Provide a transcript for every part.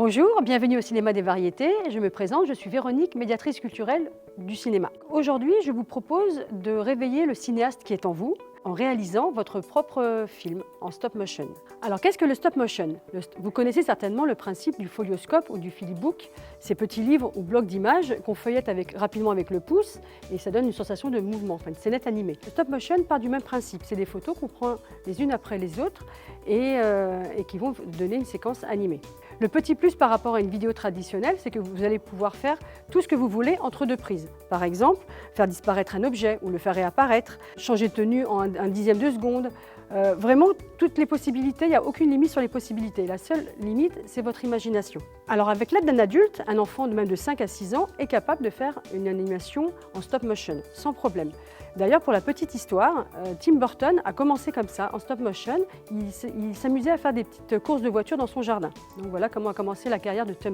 Bonjour, bienvenue au Cinéma des Variétés. Je me présente, je suis Véronique, médiatrice culturelle du cinéma. Aujourd'hui, je vous propose de réveiller le cinéaste qui est en vous en réalisant votre propre film en stop motion. Alors, qu'est-ce que le stop motion? Vous connaissez certainement le principe du folioscope ou du Philipbook, ces petits livres ou blocs d'images qu'on feuillette rapidement avec le pouce et ça donne une sensation de mouvement, enfin une scénette animée. Le stop motion part du même principe, c'est des photos qu'on prend les unes après les autres et qui vont donner une séquence animée. Le petit plus par rapport à une vidéo traditionnelle, c'est que vous allez pouvoir faire tout ce que vous voulez entre deux prises. Par exemple, faire disparaître un objet ou le faire réapparaître, changer de tenue en un dixième de seconde. Vraiment, toutes les possibilités, il n'y a aucune limite sur les possibilités. La seule limite, c'est votre imagination. Alors avec l'aide d'un adulte, un enfant de même de 5 à 6 ans est capable de faire une animation en stop motion, sans problème. D'ailleurs, pour la petite histoire, Tim Burton a commencé comme ça, en stop motion. Il s'amusait à faire des petites courses de voitures dans son jardin. Donc voilà comment a commencé la carrière de Tim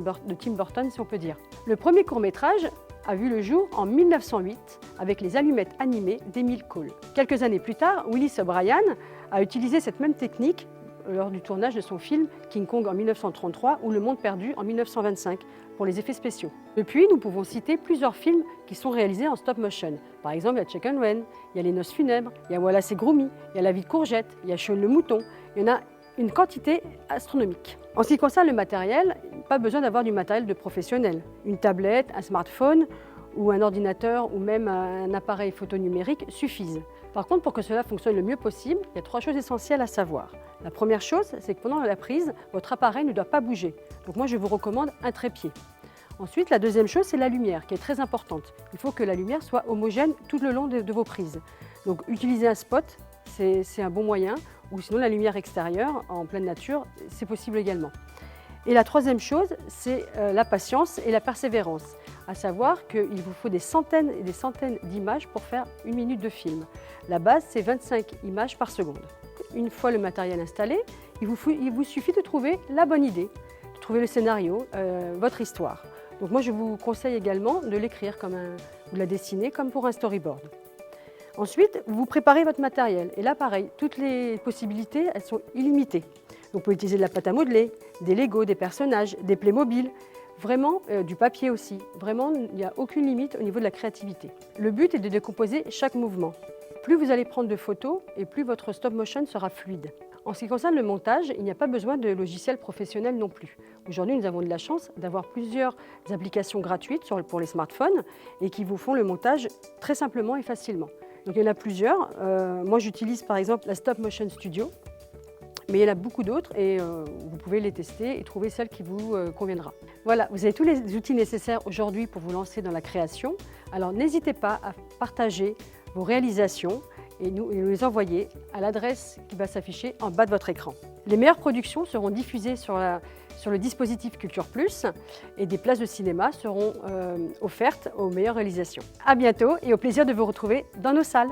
Burton, si on peut dire. Le premier court-métrage a vu le jour en 1908 avec les allumettes animées d'Emile Cole. Quelques années plus tard, Willis O'Brien a utilisé cette même technique lors du tournage de son film King Kong en 1933 ou Le Monde perdu en 1925 pour les effets spéciaux. Depuis, nous pouvons citer plusieurs films qui sont réalisés en stop motion. Par exemple, il y a Chicken Run, il y a Les Noces funèbres, il y a Wallace et Gromit, il y a La vie de Courgette, il y a Shaun le mouton. Il y en a une quantité astronomique. En ce qui concerne le matériel, pas besoin d'avoir du matériel de professionnel. Une tablette, un smartphone ou un ordinateur ou même un appareil photo numérique suffisent. Par contre, pour que cela fonctionne le mieux possible, il y a 3 choses essentielles à savoir. La première chose, c'est que pendant la prise, votre appareil ne doit pas bouger. Donc moi, je vous recommande un trépied. Ensuite, la deuxième chose, c'est la lumière, qui est très importante. Il faut que la lumière soit homogène tout le long de vos prises. Donc utiliser un spot, c'est un bon moyen, ou sinon la lumière extérieure, en pleine nature, c'est possible également. Et la troisième chose, c'est la patience et la persévérance. À savoir qu'il vous faut des centaines et des centaines d'images pour faire 1 minute de film. La base, c'est 25 images par seconde. Une fois le matériel installé, il vous suffit de trouver la bonne idée, de trouver le scénario, votre histoire. Donc moi, je vous conseille également de l'écrire ou de la dessiner comme pour un storyboard. Ensuite, vous préparez votre matériel. Et là, pareil, toutes les possibilités, elles sont illimitées. Donc, vous pouvez utiliser de la pâte à modeler, des Lego, des personnages, des Playmobil, vraiment du papier aussi. Vraiment, il n'y a aucune limite au niveau de la créativité. Le but est de décomposer chaque mouvement. Plus vous allez prendre de photos et plus votre stop motion sera fluide. En ce qui concerne le montage, il n'y a pas besoin de logiciels professionnels non plus. Aujourd'hui, nous avons de la chance d'avoir plusieurs applications gratuites pour les smartphones et qui vous font le montage très simplement et facilement. Donc il y en a plusieurs. Moi, j'utilise par exemple la Stop Motion Studio, mais il y en a beaucoup d'autres et vous pouvez les tester et trouver celle qui vous conviendra. Voilà, vous avez tous les outils nécessaires aujourd'hui pour vous lancer dans la création. Alors n'hésitez pas à partager vos réalisations et nous les envoyer à l'adresse qui va s'afficher en bas de votre écran. Les meilleures productions seront diffusées sur le dispositif Culture Plus et des places de cinéma seront offertes aux meilleures réalisations. À bientôt et au plaisir de vous retrouver dans nos salles.